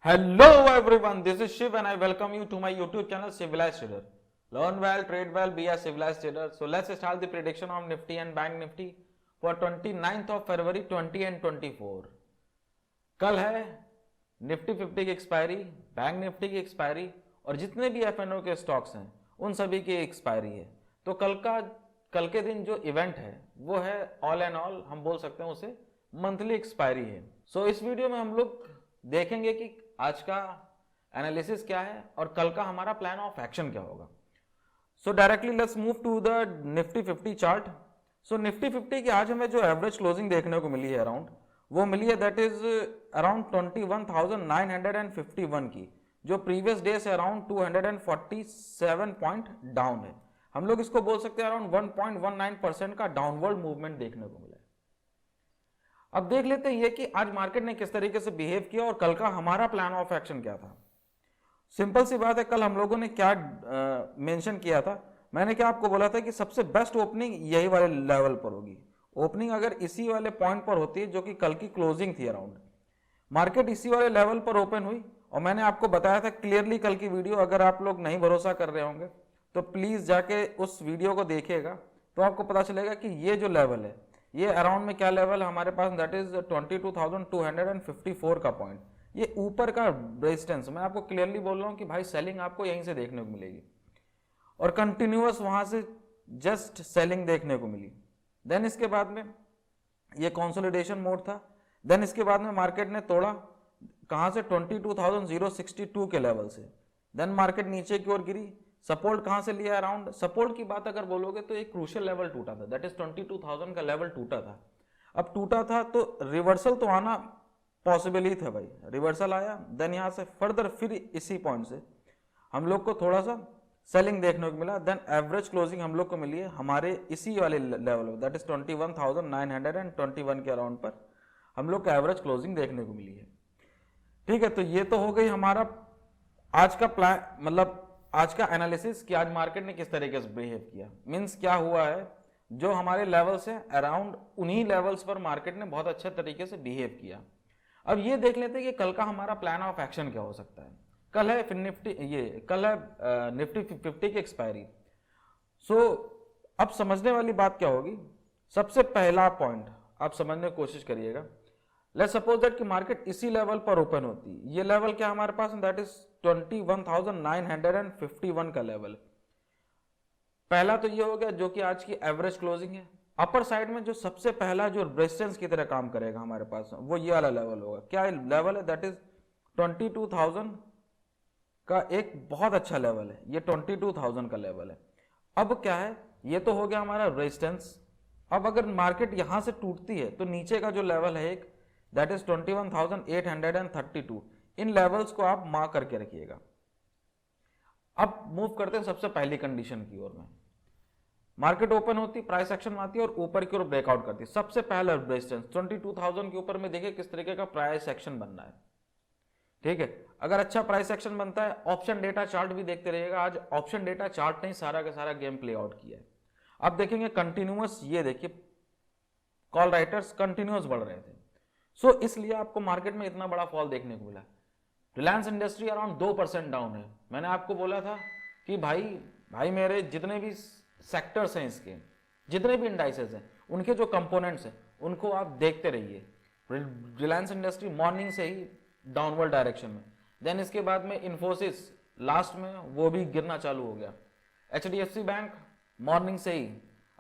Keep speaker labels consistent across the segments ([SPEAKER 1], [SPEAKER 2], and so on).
[SPEAKER 1] Hello everyone, this is Shiv and I welcome you to my YouTube channel Civilized Trader. Learn well, trade well, be a civilized trader. So let's start the prediction of Nifty and Bank Nifty for 29th of February 20 and 24. कल है Nifty 50 की expiry, bank Nifty की expiry और जितने भी F&O के stocks हैं उन सभी की एक्सपायरी है। तो कल के दिन जो इवेंट है वो है ऑल एंड ऑल हम बोल सकते हैं उसे मंथली एक्सपायरी है। सो इस वीडियो में हम लोग देखेंगे कि आज का एनालिसिस क्या है और कल का हमारा प्लान ऑफ एक्शन क्या होगा। So directly let's move to the Nifty 50 chart. So Nifty 50 की आज हमें जो एवरेज क्लोजिंग देखने को मिली है अराउंड वो मिली है दैट इज अराउंड 21,951 की, जो प्रीवियस डे से अराउंड 247 पॉइंट डाउन है। हम लोग इसको बोल सकते हैं अराउंड 1.19% का डाउनवर्ड मूवमेंट देखने को मिला है। अब देख लेते हैं ये कि आज मार्केट ने किस तरीके से बिहेव किया और कल का हमारा प्लान ऑफ एक्शन क्या था। सिंपल सी बात है, कल हम लोगों ने क्या मेंशन किया था, मैंने क्या आपको बोला था कि सबसे बेस्ट ओपनिंग यही वाले लेवल पर होगी। ओपनिंग अगर इसी वाले पॉइंट पर होती है जो कि कल की क्लोजिंग थी अराउंड, मार्केट इसी वाले लेवल पर ओपन हुई और मैंने आपको बताया था क्लियरली कल की वीडियो, अगर आप लोग नहीं भरोसा कर रहे होंगे तो प्लीज जाके उस वीडियो को देखिएगा तो आपको पता चलेगा कि ये जो लेवल है ये अराउंड में क्या लेवल है हमारे पास, दैट इज 22,254 का पॉइंट। ये ऊपर का रेजिस्टेंस, मैं आपको क्लियरली बोल रहा हूँ कि भाई सेलिंग आपको यहीं से देखने को मिलेगी और कंटिन्यूअस वहां से जस्ट सेलिंग देखने को मिली। देन इसके बाद में ये कंसोलिडेशन मोड था। देन इसके बाद में मार्केट ने तोड़ा कहां से, 22,062 के लेवल से। देन मार्केट नीचे की ओर गिरी, सपोर्ट कहां से लिया अराउंड, सपोर्ट की बात अगर बोलोगे तो एक क्रूशियल लेवल टूटा था, दैट इज 22,000 का लेवल टूटा था। अब टूटा था तो रिवर्सल तो आना पॉसिबल ही था भाई, रिवर्सल आया। देन यहां से फर्दर फिर इसी पॉइंट से हम लोग को थोड़ा सा सेलिंग देखने को मिला। देन एवरेज क्लोजिंग हम लोग को मिली है हमारे इसी वाले लेवल पर, दैट इज 21,921 के अराउंड पर हम लोग को एवरेज क्लोजिंग देखने को मिली है। ठीक है, तो ये तो हो गई हमारा आज का प्लान, मतलब आज का एनालिसिस कि आज मार्केट ने किस तरीके से बिहेव किया। मींस क्या हुआ है, जो हमारे लेवल्स हैं अराउंड उन्हीं लेवल्स पर मार्केट ने बहुत अच्छे तरीके से बिहेव किया। अब ये देख लेते हैं कि कल का हमारा प्लान ऑफ एक्शन क्या हो सकता है। कल है निफ्टी 50 की एक्सपायरी। सो अब समझने वाली बात क्या होगी, सबसे पहला पॉइंट आप समझने की कोशिश करिएगा। लेट्स सपोज दैट कि मार्केट इसी लेवल पर ओपन होती, ये लेवल क्या हमारे पास, दैट इज 21,951 का लेवल। पहला तो ये हो गया जो कि आज की एवरेज क्लोजिंग है। अपर साइड में जो सबसे पहला जो रेजिस्टेंस की तरह काम करेगा हमारे पास वो ये वाला लेवल होगा। क्या लेवल है, दैट इज 22,000 का एक बहुत अच्छा लेवल है, ये 22,000 का लेवल है। अब क्या है, ये तो हो गया हमारा रेजिस्टेंस। अब अगर मार्केट यहां से टूटती है तो नीचे का जो लेवल है एक, दैट इज 21,832। इन लेवल्स को आप मार्क करके रखिएगा। अब मूव करते हैं सबसे पहली कंडीशन की ओर में। मार्केट ओपन होती, प्राइस एक्शन आती है और ऊपर की ओर ब्रेकआउट करती है। सबसे पहला रेजिस्टेंस 22,000 के ऊपर में देखिए किस तरीके का प्राइस एक्शन बन रहा है। ठीक है, अगर अच्छा प्राइस एक्शन बनता है, ऑप्शन डेटा चार्ट भी देखते रहिएगा। आज ऑप्शन डेटा चार्ट ने सारा का सारा गेम प्ले आउट किया है। अब देखेंगे कंटिन्यूअस, ये देखिए कॉल राइटर्स कंटिन्यूअस बढ़ रहे थे। सो इसलिए आपको मार्केट में इतना बड़ा फॉल देखने को मिला। रिलायंस इंडस्ट्री अराउंड 2% डाउन है। मैंने आपको बोला था कि भाई मेरे जितने भी सेक्टर्स हैं, इसके जितने भी इंडाइसेस हैं, उनके जो कंपोनेंट्स हैं उनको आप देखते रहिए। रिलायंस इंडस्ट्री मॉर्निंग से ही डाउनवर्ड डायरेक्शन में। देन इसके बाद में इन्फोसिस लास्ट में वो भी गिरना चालू हो गया। HDFC बैंक मॉर्निंग से ही,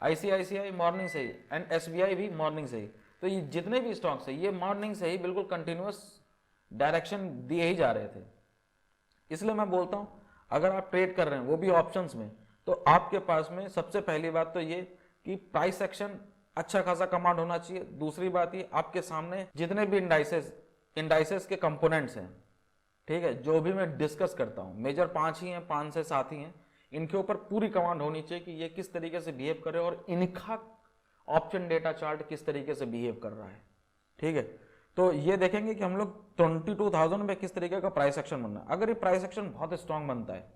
[SPEAKER 1] ICICI मॉर्निंग से ही एंड SBI भी मॉर्निंग से ही। तो ये जितने भी स्टॉक्स है ये मॉर्निंग से ही बिल्कुल कंटिन्यूअस डायरेक्शन दिए ही जा रहे थे। इसलिए मैं बोलता हूं अगर आप ट्रेड कर रहे हैं वो भी ऑप्शंस में, तो आपके पास में सबसे पहली बात तो ये कि प्राइस एक्शन अच्छा खासा कमांड होना चाहिए। दूसरी बात ये आपके सामने जितने भी इंडाइसेस के कंपोनेंट्स हैं, ठीक है, जो भी मैं डिस्कस करता हूं, मेजर 5 ही हैं, 5 से 7 ही हैं, इनके ऊपर पूरी कमांड होनी चाहिए कि ये किस तरीके से बिहेव करे और इनका ऑप्शन डेटा चार्ट किस तरीके से बिहेव कर रहा है। ठीक है, तो ये देखेंगे कि हम लोग 22,000 में किस तरीके का प्राइस एक्शन बनना है। अगर ये प्राइस एक्शन बहुत स्ट्रांग बनता है,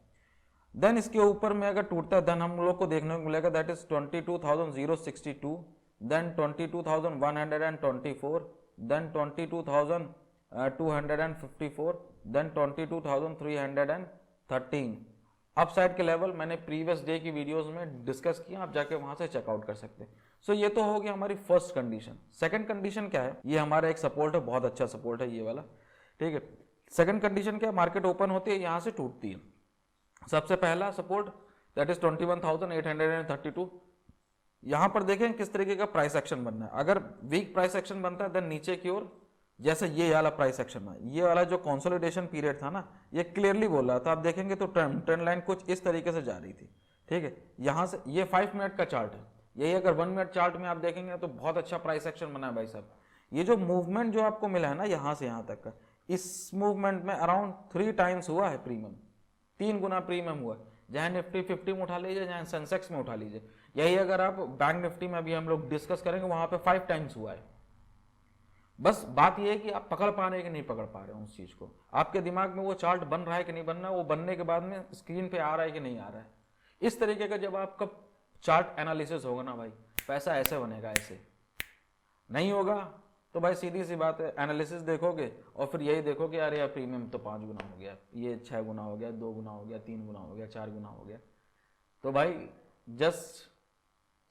[SPEAKER 1] देन इसके ऊपर में अगर टूटता है, देन हम लोग को देखने को मिलेगा that is 22,062, then 22,124, then 22,000 2254, then 22,313। Up side के लेवल मैंने प्रीवियस डे की वीडियोस में डिस्कस किया, आप जाके वहां से चेकआउट कर सकते हैं। सो ये तो हो गया हमारी फर्स्ट कंडीशन। सेकंड कंडीशन क्या है, ये हमारा एक सपोर्ट है, बहुत अच्छा सपोर्ट है ये वाला, ठीक है। सेकंड कंडीशन क्या है, मार्केट ओपन होती है, यहां से टूटती है। सबसे पहला सपोर्ट दैट इज 21,832। यहां पर देखें किस तरीके का प्राइस एक्शन बनना है। अगर वीक प्राइस एक्शन बनता है देन नीचे की ओर, जैसे ये वाला प्राइस एक्शन है, ये वाला जो कंसोलिडेशन पीरियड था ना, ये क्लियरली बोल रहा था, आप देखेंगे तो ट्रेंड लाइन कुछ इस तरीके से जा रही थी, ठीक है। यहां से ये 5 मिनट का चार्ट है, यही अगर 1 मिनट चार्ट में आप देखेंगे तो बहुत अच्छा प्राइस एक्शन बना है भाई साहब। ये जो मूवमेंट जो आपको मिला है ना यहां से यहां तक का, इस मूवमेंट में अराउंड 3 टाइम्स हुआ है प्रीमियम, 3 गुना प्रीमियम हुआ है। चाहे निफ्टी 50 में उठा लीजिए, चाहे सेंसेक्स में उठा लीजिए। यही अगर आप बैंक निफ्टी में अभी हम लोग डिस्कस करेंगे, वहां पे 5 टाइम्स हुआ है। बस बात यह है कि आप पकड़ पा रहे हैं कि नहीं पकड़ पा रहे हैं उस चीज को, आपके दिमाग में वो चार्ट बन रहा है कि नहीं बन रहा है, वो बनने के बाद में स्क्रीन पे आ रहा है कि नहीं आ रहा है। इस तरीके का जब आपका चार्ट एनालिसिस होगा ना भाई, पैसा ऐसे बनेगा, ऐसे नहीं होगा तो भाई सीधी सी बात है, एनालिसिस देखोगे और फिर यही देखोगे यार यार प्रीमियम तो 5 गुना हो गया, ये 6 गुना हो गया, 2 गुना हो गया, 3 गुना हो गया, 4 गुना हो गया। तो भाई जस्ट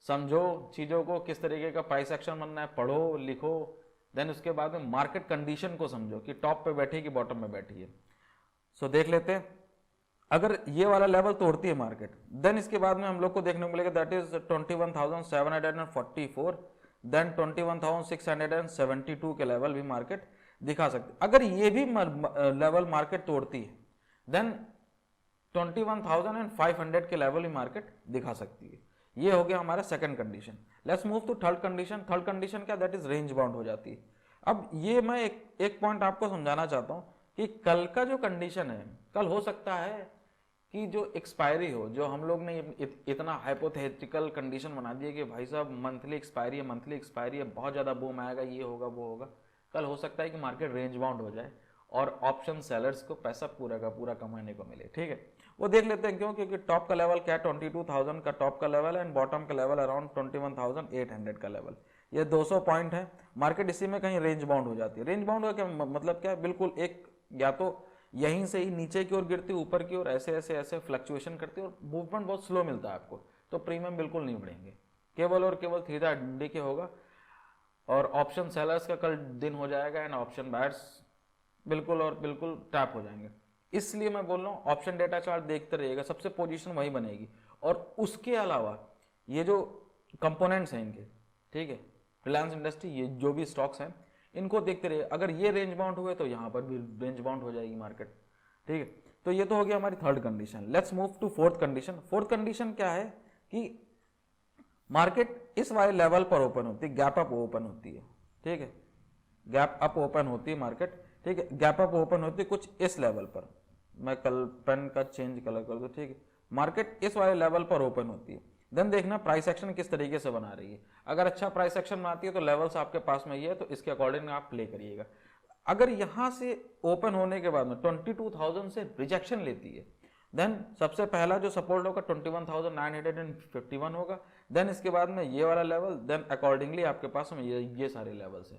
[SPEAKER 1] समझो चीजों को, किस तरीके का प्राइस एक्शन बनना है, पढ़ो लिखो, देन उसके बाद में मार्केट कंडीशन को समझो कि टॉप पे बैठी कि बॉटम में बैठी है। सो देख लेते हैं, अगर ये वाला लेवल तोड़ती है मार्केट, देन इसके बाद में हम लोग को देखने को मिलेगा दैट इज 21,744, देन 21,672 के लेवल भी मार्केट दिखा सकती है। अगर ये भी लेवल मार्केट तोड़ती है देन 21,500 के लेवल भी मार्केट दिखा सकती है। ये हो गया हमारा second condition. Let's move to third condition. Third condition क्या, दैट इज रेंज बाउंड हो जाती है। अब ये मैं एक पॉइंट आपको समझाना चाहता हूं कि कल का जो कंडीशन है, कल हो सकता है कि जो एक्सपायरी हो, जो हम लोग ने इतना हाइपोथेटिकल कंडीशन बना दिया कि भाई साहब मंथली एक्सपायरी है, मंथली एक्सपायरी है, बहुत ज्यादा बूम आएगा, ये होगा वो होगा, कल हो सकता है कि मार्केट रेंज बाउंड हो जाए और ऑप्शन सेलर्स को पैसा पूरा का पूरा कमाने को मिले, ठीक है। वो देख लेते हैं क्यों, क्योंकि टॉप का लेवल क्या है, 22,000 का टॉप का लेवल है एंड बॉटम का लेवल अराउंड 21,800 का लेवल, ये 200 पॉइंट है। मार्केट इसी में कहीं रेंज बाउंड हो जाती है। रेंज बाउंड का क्या मतलब, क्या है, बिल्कुल एक या तो यहीं से ही नीचे की ओर गिरती, ऊपर की ओर ऐसे ऐसे ऐसे फ्लक्चुएशन करती है और मूवमेंट बहुत स्लो मिलता है आपको, तो प्रीमियम बिल्कुल नहीं बढ़ेंगे, केवल और केवल थीटा डी के होगा। और ऑप्शन सेलर्स का कल दिन हो जाएगा एंड ऑप्शन बायर्स बिल्कुल और बिल्कुल टैप हो जाएंगे। इसलिए मैं बोल रहा हूँ ऑप्शन डेटा चार्ट देखते रहिएगा, सबसे पोजीशन वही बनेगी। और उसके अलावा ये जो कंपोनेंट्स हैं इनके, ठीक है, रिलायंस इंडस्ट्री, ये जो भी स्टॉक्स हैं इनको देखते रहिए। अगर ये रेंज बाउंड हुए तो यहाँ पर भी रेंज बाउंड हो जाएगी मार्केट, ठीक है। तो ये तो हो गया हमारी third condition. Let's move to fourth condition. Fourth condition क्या है कि मार्केट इस वाले लेवल पर ओपन होती है, गैप अप ओपन होती है, ठीक है, गैप अप ओपन होती है मार्केट, ठीक है, गैप अप ओपन होती है कुछ इस लेवल पर, मैं कल पेन का चेंज कलर कर दूं, ठीक है, मार्केट इस वाले लेवल पर ओपन होती है। देन देखना प्राइस एक्शन किस तरीके से बना रही है। अगर अच्छा प्राइस एक्शन बनाती है तो लेवल्स आपके पास में ये है, तो इसके अकॉर्डिंग आप प्ले करिएगा। अगर यहां से ओपन होने के बाद में 22,000 से रिजेक्शन लेती है, देन सबसे पहला जो सपोर्ट होगा 21,951 होगा, देन इसके बाद में ये वाला लेवल, देन अकॉर्डिंगली आपके पास में ये सारे लेवल्स है,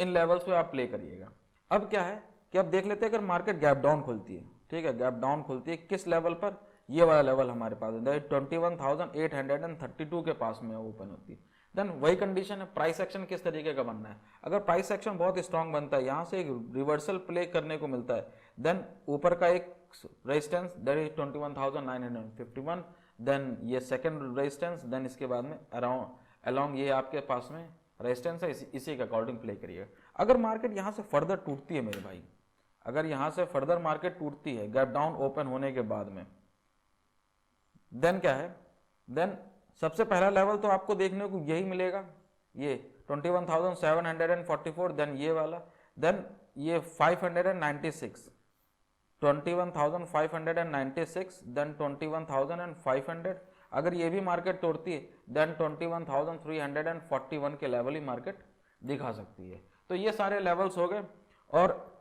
[SPEAKER 1] इन लेवल्स पे आप प्ले करिएगा। अब क्या है कि अब देख लेते हैं अगर मार्केट गैप डाउन खुलती है, ठीक है, गैप डाउन खुलती है किस लेवल पर, ये वाला लेवल हमारे पास है 21,832 के पास में ओपन होती है। देन वही कंडीशन है, प्राइस एक्शन किस तरीके का बनना है। अगर प्राइस एक्शन बहुत स्ट्रांग बनता है, यहां से एक रिवर्सल प्ले करने को मिलता है, देन ऊपर का एक रेजिस्टेंस दैट इज 21,951, देन ये सेकंड रेजिस्टेंस, देन इसके बाद में अराउंड ये आपके पास में रेजिस्टेंस है, इसी के अकॉर्डिंग प्ले करिएगा। अगर मार्केट यहां से फर्दर टूटती है मेरे भाई, अगर यहां से फर्दर मार्केट टूटती है गैप डाउन ओपन होने के बाद में, देन क्या है, देन सबसे पहला लेवल तो आपको देखने को यही मिलेगा, ये 21,744, देन ये वाला, देन ये 596, 21,596, देन 21,500। अगर ये भी मार्केट तोड़ती है देन 21,341 के लेवल ही मार्केट दिखा सकती है। तो ये सारे लेवल्स हो गए, और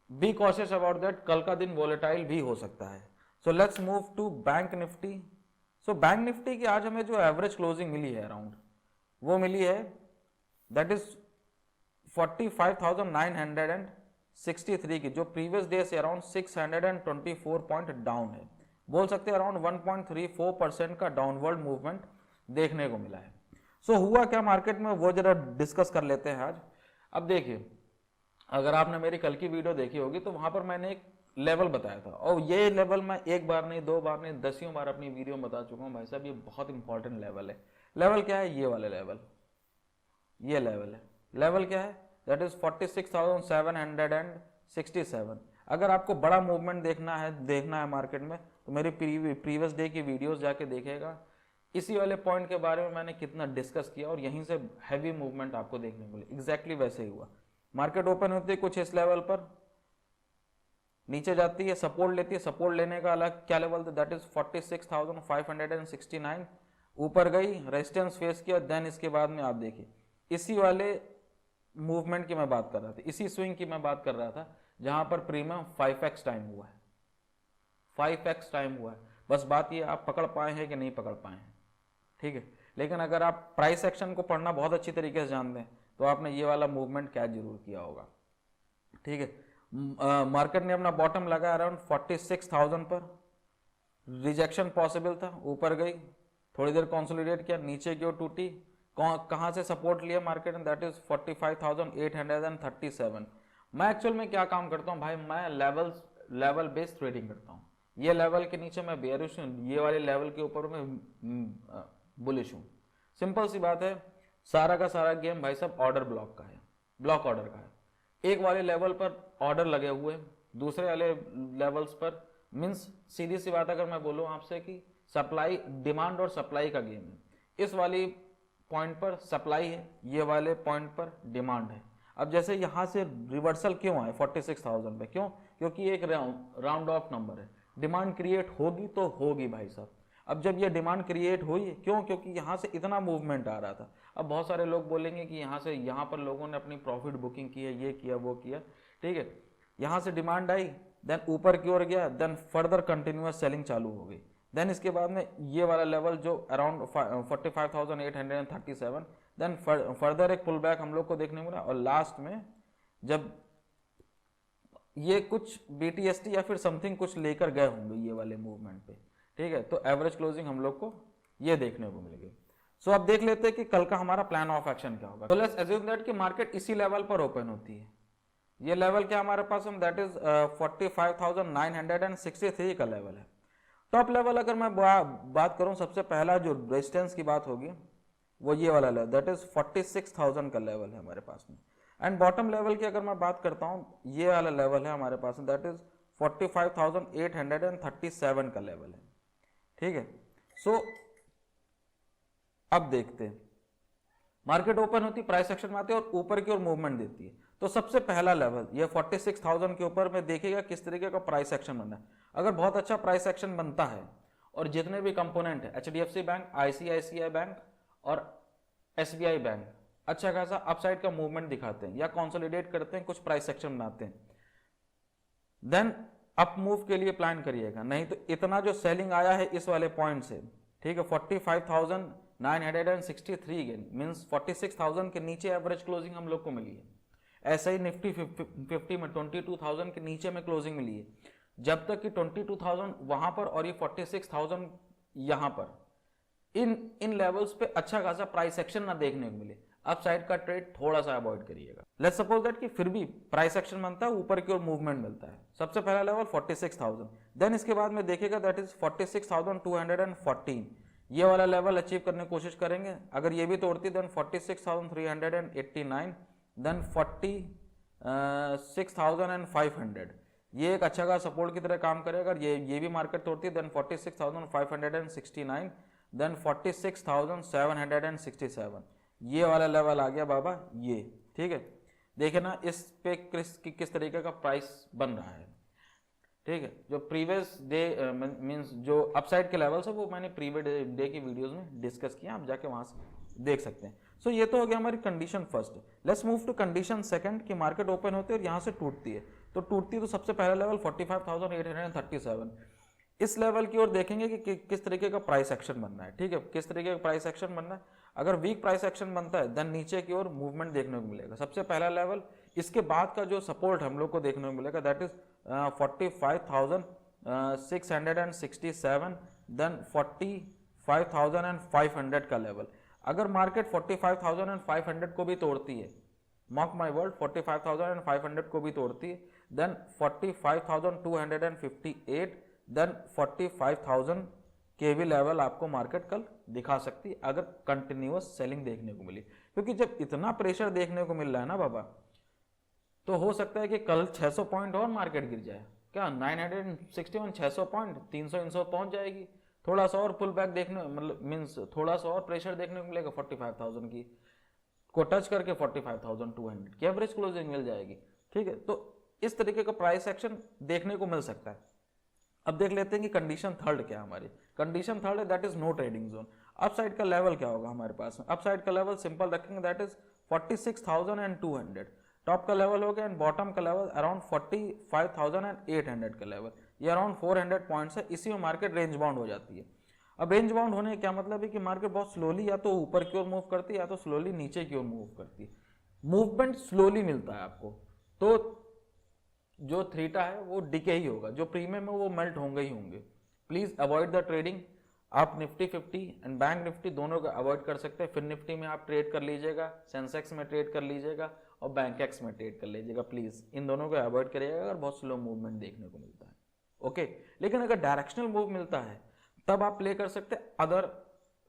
[SPEAKER 1] बी कॉशियस अबाउट दैट, कल का दिन वोलेटाइल भी हो सकता है। So let's move to bank Nifty. So bank Nifty की आज हमें जो एवरेज क्लोजिंग मिली है अराउंड, वो मिली है दैट इज 45,963 की, जो प्रीवियस डे से अराउंड 624 पॉइंट डाउन है, बोल सकते हैं अराउंड 1.34% का डाउनवर्ड मूवमेंट देखने को मिला है। सो हुआ क्या मार्केट में, वो जरा डिस्कस कर लेते हैं आज। अब देखिए, अगर आपने मेरी कल की वीडियो देखी होगी तो वहां पर मैंने एक लेवल बताया था, और ये लेवल मैं एक बार नहीं, दो बार नहीं, दसियों बार अपनी वीडियो में बता चुका हूँ भाई साहब, ये बहुत इंपॉर्टेंट लेवल है। लेवल क्या है? ये वाले लेवल, ये लेवल है। लेवल क्या है? That is 46,767। अगर आपको बड़ा मूवमेंट देखना है मार्केट में, तो मेरी प्रीवियस डे की वीडियोस जाके देखेगा। इसी वाले पॉइंट के बारे में मैंने कितना डिस्कस किया, और यहीं से हैवी मूवमेंट आपको देखने को मिले। एग्जैक्टली वैसे ही हुआ। मार्केट ओपन होती है कुछ इस लेवल पर, नीचे जाती है, सपोर्ट लेती है, सपोर्ट लेने का अलग क्या लेवल था, दैट इज 46,569। ऊपर गई, रेजिस्टेंस फेस किया, देन इसके बाद में आप देखिए इसी वाले मूवमेंट की मैं बात कर रहा था, इसी स्विंग की मैं बात कर रहा था, जहां पर प्रीमियम 5x टाइम हुआ है, 5x टाइम हुआ है। बस बात ये आप पकड़ पाए हैं कि नहीं पकड़ पाए हैं, ठीक है। लेकिन अगर आप प्राइस एक्शन को पढ़ना बहुत अच्छी तरीके से जानते हैं तो आपने ये वाला मूवमेंट कैच जरूर किया होगा, ठीक है। मार्केट ने अपना बॉटम लगाया अराउंड 46,000 पर, रिजेक्शन पॉसिबल था, ऊपर गई, थोड़ी देर कंसोलिडेट किया, नीचे की ओर टूटी, कहां से सपोर्ट लिया मार्केट ने, दैट इज 45,837। मैं एक्चुअल में क्या काम करता हूं भाई, मैं लेवल बेस्ड ट्रेडिंग करता हूं। ये लेवल के नीचे मैं बेयरिश हूं, ये वाले लेवल के ऊपर मैं बुलिश हूं। सिंपल सी बात है, सारा का सारा गेम भाई साहब ऑर्डर ब्लॉक का है, ब्लॉक ऑर्डर का है। एक वाले लेवल पर ऑर्डर लगे हुए, दूसरे वाले लेवल्स पर मींस सीधी सी बात अगर मैं बोलूं आपसे कि सप्लाई, डिमांड और सप्लाई का गेम है। इस वाली पॉइंट पर सप्लाई है, ये वाले पॉइंट पर डिमांड है। अब जैसे यहां से रिवर्सल क्यों आए 46,000 पे, क्यों? क्योंकि एक राउंड ऑफ नंबर है, डिमांड क्रिएट होगी तो होगी भाई साहब। अब जब ये डिमांड क्रिएट हुई है, क्यों? क्योंकि यहाँ से इतना मूवमेंट आ रहा था। अब बहुत सारे लोग बोलेंगे कि यहाँ से यहाँ पर लोगों ने अपनी प्रॉफिट बुकिंग की है, ये किया वो किया, ठीक है। यहाँ से डिमांड आई, देन ऊपर की ओर गया, देन फर्दर कंटिन्यूअस सेलिंग चालू हो गई, देन इसके बाद में ये वाला लेवल जो अराउंड 45,837, देन फर्दर एक पुल बैक हम लोग को देखने मिला, और लास्ट में जब ये कुछ BTST या फिर समथिंग कुछ लेकर गए होंगे ये वाले मूवमेंट पे, ठीक है, तो एवरेज क्लोजिंग हम लोग को ये देखने को मिलेगी। सो अब देख लेते हैं कि कल का हमारा प्लान ऑफ एक्शन क्या होगा। तो लेट्स अज्यूम दैट कि मार्केट इसी लेवल पर ओपन होती है। ये लेवल क्या हमारे पास, दैट इज 45,963 का लेवल है। टॉप लेवल अगर मैं बात करूं, सबसे पहला जो रेजिस्टेंस की बात होगी वो ये वाला लेवल, दैट इज 46,000 का लेवल है हमारे पास में। एंड बॉटम लेवल की अगर मैं बात करता हूं, ये वाला लेवल है हमारे पास में, दैट इज 45,837 का लेवल है, ठीक है। सो अब देखते हैं, मार्केट ओपन होती, प्राइस एक्शन में आती है और ऊपर की ओर मूवमेंट देती है। तो सबसे पहला लेवल ये 46,000 के ऊपर में देखिएगा किस तरीके का प्राइस एक्शन बनना है। अगर बहुत अच्छा प्राइस एक्शन बनता है और जितने भी कंपोनेंट है, HDFC बैंक, ICICI बैंक और SBI बैंक अच्छा खासा अपसाइड का मूवमेंट दिखाते हैं या कंसोलिडेट करते हैं, कुछ प्राइस एक्शन बनाते हैं, देन अप मूव के लिए प्लान करिएगा। नहीं तो इतना जो सेलिंग आया है इस वाले पॉइंट से, ठीक है, 45,963 गेन मींस 46,000 के नीचे एवरेज क्लोजिंग हम लोग को मिली है। ऐसा ही निफ्टी 50 में 22,000 के नीचे में क्लोजिंग मिली है। जब तक कि 22,000 वहां पर और ये 46,000 यहां पर, इन लेवल्स पे अच्छा खासा प्राइस एक्शन ना देखने को मिले, अपसाइड का ट्रेड थोड़ा सा अवॉइड करिएगा। लेट्स सपोज दैट कि फिर भी प्राइस एक्शन बनता है, ऊपर की ओर मूवमेंट मिलता है। सबसे पहला लेवल 46,000, देन इसके बाद में देखिएगा दैट इज 46,214। ये वाला लेवल अचीव करने की कोशिश करेंगे। अगर ये भी तोड़ती देन 46,389, देन 46,500। ये एक अच्छा खासा सपोर्ट की तरह काम करेगा। अगर ये भी मार्केट तोड़ती है देन 46,569, देन 46,767। ये वाला लेवल आ गया बाबा, ये ठीक है। देखे ना इस पे किस तरीके का प्राइस बन रहा है, ठीक है। जो प्रीवियस डे मींस जो अपसाइड के लेवल्स है वो मैंने प्रीवियस डे की वीडियोस में डिस्कस किया, आप जाके वहां से देख सकते हैं। सो ये तो हो गया हमारी condition first. Let's move to condition second कि मार्केट ओपन होती है और यहाँ से टूटती है। तो टूटती है तो सबसे पहला लेवल 45,837, इस लेवल की ओर देखेंगे कि किस तरीके का प्राइस एक्शन बनना है, ठीक है, किस तरीके का प्राइस एक्शन बनना है। अगर वीक प्राइस एक्शन बनता है देन नीचे की ओर मूवमेंट देखने को मिलेगा। सबसे पहला लेवल, इसके बाद का जो सपोर्ट हम लोग को देखने को मिलेगा दैट इज 45,667, देन 45,500 का लेवल। अगर मार्केट 45,500 को भी तोड़ती है, मार्क माई वर्ड, 45,500 को भी तोड़ती है, देन 45,258, देन 45,000 के भी लेवल आपको मार्केट कल दिखा सकती है अगर कंटिन्यूअस सेलिंग देखने को मिली। क्योंकि जब इतना प्रेशर देखने को मिल रहा है ना बाबा, तो हो सकता है कि कल 600 पॉइंट और मार्केट गिर जाए। क्या 961, 600 पॉइंट, 300 पहुंच जाएगी। थोड़ा सा और पुल बैक देखने, मतलब मीन्स थोड़ा सा और प्रेशर देखने को मिलेगा 45,000 की को टच करके 45,200 की एवरेज क्लोजिंग मिल जाएगी। ठीक है, तो इस तरीके का प्राइस एक्शन देखने को मिल सकता है। अब देख लेते हैं कि कंडीशन थर्ड क्या है हमारी। कंडीशन थर्ड है that is no trading zone. Upside का लेवल क्या होगा हमारे पास में? अपसाइड का लेवल सिंपल रखेंगे दैट इज 46,200। टॉप का लेवल हो गया एंड बॉटम का लेवल अराउंड 45,800 का लेवल, ये अराउंड 400 पॉइंट्स है। इसी में मार्केट रेंज बाउंड हो जाती है। अब रेंज बाउंड होने का क्या मतलब है कि मार्केट बहुत स्लोली या तो ऊपर की ओर मूव करती है या तो स्लोली नीचे की ओर मूव करती है। मूवमेंट स्लोली मिलता है आपको, तो जो थीटा है वो डिके ही होगा, जो प्रीमियम है वो मेल्ट होंगे ही होंगे। Please avoid the trading. आप निफ्टी 50 एंड बैंक निफ्टी दोनों का अवॉइड कर सकते हैं। फिर निफ्टी में आप ट्रेड कर लीजिएगा, सेंसेक्स में ट्रेड कर लीजिएगा और बैंक एक्स में ट्रेड कर लीजिएगा। प्लीज इन दोनों को अवॉइड करिएगा अगर बहुत स्लो मूवमेंट देखने को मिलता है। ओके, लेकिन अगर डायरेक्शनल मूव मिलता है तब आप प्ले कर सकते हैं अदर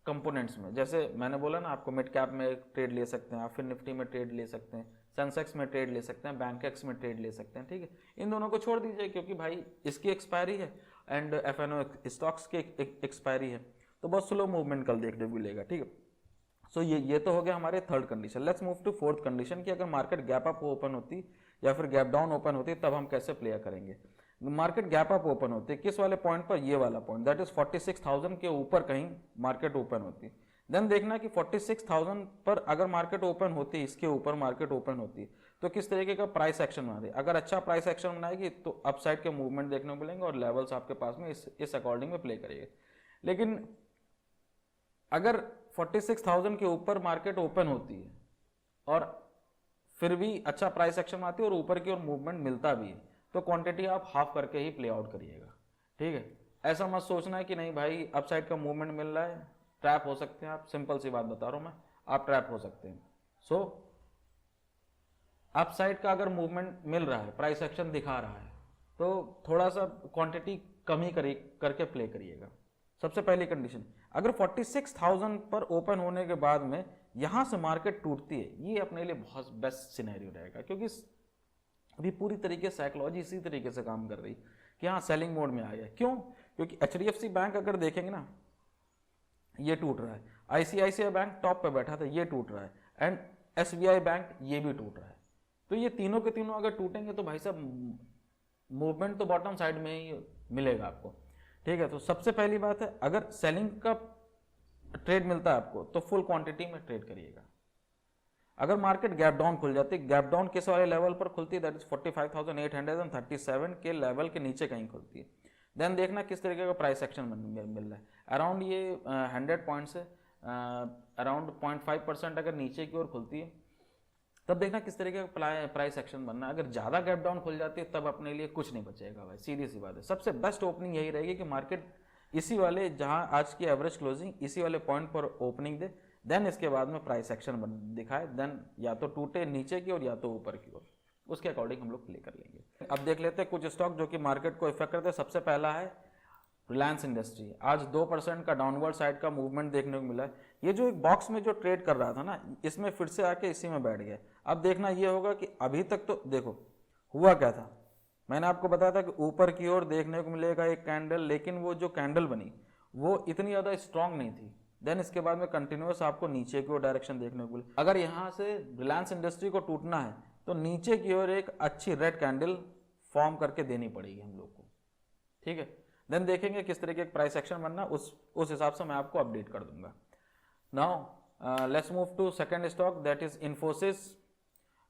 [SPEAKER 1] कंपोनेंट्स में। जैसे मैंने बोला ना, आपको मिड कैप में ट्रेड ले सकते हैं, आप फिर निफ्टी में ट्रेड ले सकते हैं, सेंसेक्स में ट्रेड ले सकते हैं, बैंक एक्स में ट्रेड ले सकते हैं। ठीक है, इन दोनों को छोड़ दीजिए क्योंकि भाई इसकी एक्सपायरी है एंड एफएनओ स्टॉक्स की एक्सपायरी है, तो बहुत स्लो मूवमेंट कल देखने को मिलेगा। ठीक है, सो ये तो हो गया हमारे third condition. Let's move to fourth condition कि अगर मार्केट गैप अप ओपन होती या फिर गैप डाउन ओपन होती तब हम कैसे प्ले करेंगे। मार्केट गैप अप ओपन होती है किस वाले पॉइंट पर? ये वाला पॉइंट, दैट इज 46,000 के ऊपर कहीं मार्केट ओपन होती है। देन देखना कि 46,000 पर अगर मार्केट ओपन होती है, इसके ऊपर मार्केट ओपन होती है तो किस तरीके का प्राइस एक्शन बना रही है। अगर अच्छा प्राइस एक्शन बनाएगी तो अपसाइड के मूवमेंट देखने को मिलेंगे और लेवल्स आपके पास में इस अकॉर्डिंग में प्ले करेंगे। लेकिन अगर 46,000 के ऊपर मार्केट ओपन होती है और फिर भी अच्छा प्राइस एक्शन आती है और ऊपर की ओर मूवमेंट मिलता भी है, तो क्वांटिटी आप हाफ करके ही प्ले आउट करिएगा। ठीक है, ऐसा मत सोचना है कि नहीं भाई अपसाइड का मूवमेंट मिल रहा है, ट्रैप हो सकते हैं आप। सिंपल सी बात बता रहा हूं मैं, आप ट्रैप हो सकते हैं। सो अपसाइड का अगर मूवमेंट मिल रहा है, प्राइस एक्शन दिखा रहा है, तो थोड़ा सा क्वांटिटी कम ही करके प्ले करिएगा। सबसे पहली कंडीशन, अगर 46,000 पर ओपन होने के बाद में यहां से मार्केट टूटती है, ये अपने लिए बहुत बेस्ट सिनेरियो रहेगा क्योंकि अभी पूरी तरीके से साइकोलॉजी इसी तरीके से काम कर रही कि हाँ सेलिंग मोड में आ गया। क्यों? क्योंकि HDFC बैंक अगर देखेंगे ना, ये टूट रहा है, ICICI बैंक टॉप पे बैठा था, ये टूट रहा है, एंड SBI बैंक ये भी टूट रहा है। तो ये तीनों के तीनों अगर टूटेंगे तो भाई साहब मूवमेंट तो बॉटम साइड में ही मिलेगा आपको। ठीक है, तो सबसे पहली बात है, अगर सेलिंग का ट्रेड मिलता है आपको तो फुल क्वांटिटी में ट्रेड करिएगा। अगर मार्केट गैप डाउन खुल जाती है, गैप डाउन किस वाले लेवल पर खुलती है? दैट इज 45,837 के लेवल के नीचे कहीं खुलती है। देन देखना किस तरीके का प्राइस एक्शन मिल रहा है। अराउंड ये 100 पॉइंट से अराउंड 0.5% अगर नीचे की ओर खुलती है तब देखना किस तरीके का प्राइस एक्शन बनना है। अगर ज़्यादा गैप डाउन खुल जाती है तब अपने लिए कुछ नहीं बचेगा भाई, सीधी सी बात है। सबसे बेस्ट ओपनिंग यही रहेगी कि मार्केट इसी वाले, जहां आज की एवरेज क्लोजिंग इसी वाले पॉइंट पर ओपनिंग दे, देन इसके बाद में प्राइस एक्शन दिखाए, देन या तो टूटे नीचे की ओर या तो ऊपर की ओर, उसके अकॉर्डिंग हम लोग प्ले कर लेंगे। अब देख लेते हैं कुछ स्टॉक जो कि मार्केट को इफेक्ट करते हैं। सबसे पहला है रिलायंस इंडस्ट्री। आज 2% का डाउनवर्ड साइड का मूवमेंट देखने को मिला है। ये जो एक बॉक्स में जो ट्रेड कर रहा था ना, इसमें फिर से आके इसी में बैठ गया। अब देखना ये होगा कि अभी तक तो देखो हुआ क्या था, मैंने आपको बताया था कि ऊपर की ओर देखने को मिलेगा एक कैंडल, लेकिन वो जो कैंडल बनी वो इतनी ज़्यादा स्ट्रांग नहीं थी। देन इसके बाद में कंटिन्यूअस आपको नीचे की ओर डायरेक्शन देखने को मिले। अगर यहाँ से रिलायंस इंडस्ट्री को टूटना है तो नीचे की ओर एक अच्छी रेड कैंडल फॉर्म करके देनी पड़ेगी हम लोग को। ठीक है, देन देखेंगे किस तरीके का प्राइस एक्शन बनना, उस हिसाब से मैं आपको अपडेट कर दूंगा। Now let's move to second stock, that is Infosys.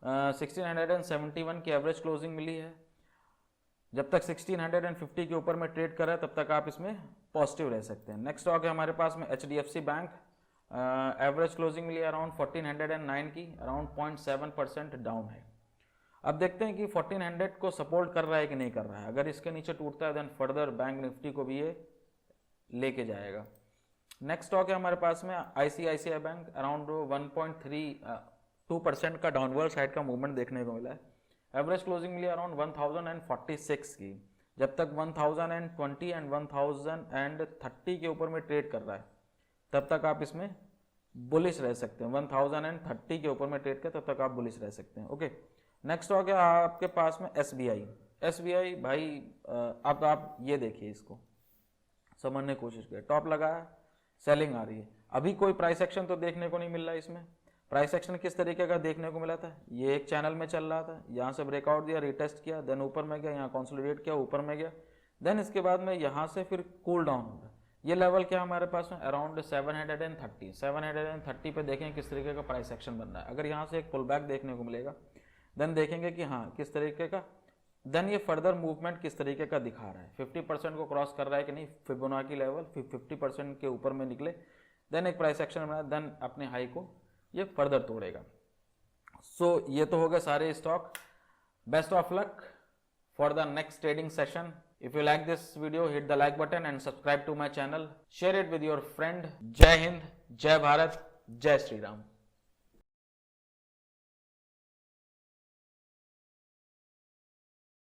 [SPEAKER 1] 1671 की एवरेज क्लोजिंग मिली है। जब तक 1650 के ऊपर में ट्रेड कर रहा है तब तक आप इसमें पॉजिटिव रह सकते हैं। नेक्स्ट स्टॉक है हमारे पास में HDFC बैंक। एवरेज क्लोजिंग मिली अराउंड 1409 की, अराउंड 0.7% डाउन है। अब देखते हैं कि 1400 को सपोर्ट कर रहा है कि नहीं कर रहा है। अगर इसके नीचे टूटता है देन फर्दर बैंक निफ्टी को भी ये लेके जाएगा। नेक्स्ट स्टॉक है हमारे पास में आईसीआईसीआई बैंक, अराउंड 1.32% का डाउनवर्ड साइड का मूवमेंट देखने को मिला है। एवरेज क्लोजिंग मिली अराउंड 1046 की। जब तक 1020 एंड 1030 के ऊपर में ट्रेड कर रहा है तब तक आप इसमें बुलिश रह सकते हैं। 1030 के ऊपर में ट्रेड कर तब तक आप बुलिश रह सकते हैं। ओके, नेक्स्ट स्टॉक है आपके पास में एसबीआई। एसबीआई भाई अब आप ये देखिए, इसको समझने की कोशिश करिए। टॉप लगाया, सेलिंग आ रही है, अभी कोई प्राइस एक्शन तो देखने को नहीं मिल रहा है। इसमें प्राइस एक्शन किस तरीके का देखने को मिला था, ये एक चैनल में चल रहा था, यहाँ से ब्रेकआउट दिया, रिटेस्ट किया, देन ऊपर में गया, यहाँ कंसोलिडेट किया, ऊपर में गया, देन इसके बाद में यहाँ से फिर कूल डाउन होगा। ये लेवल क्या हमारे पास में अराउंड 730 पे देखें किस तरीके का प्राइस एक्शन बन रहा है। अगर यहाँ से एक पुल बैक देखने को मिलेगा देन देखेंगे कि हाँ किस तरीके का, देन ये फर्दर मूवमेंट किस तरीके का दिखा रहा है। 50% को क्रॉस कर रहा है कि नहीं, फिबोनाची लेवल 50% के ऊपर में निकले देन एक प्राइस एक्शन बना, देन अपने हाई को ये फर्दर तोड़ेगा। सो ये तो हो गए सारे stock. Best of luck for the next trading session. If you like this video, hit the like button and subscribe to my channel. Share it with your friend. जय हिंद, जय भारत, जय श्री राम।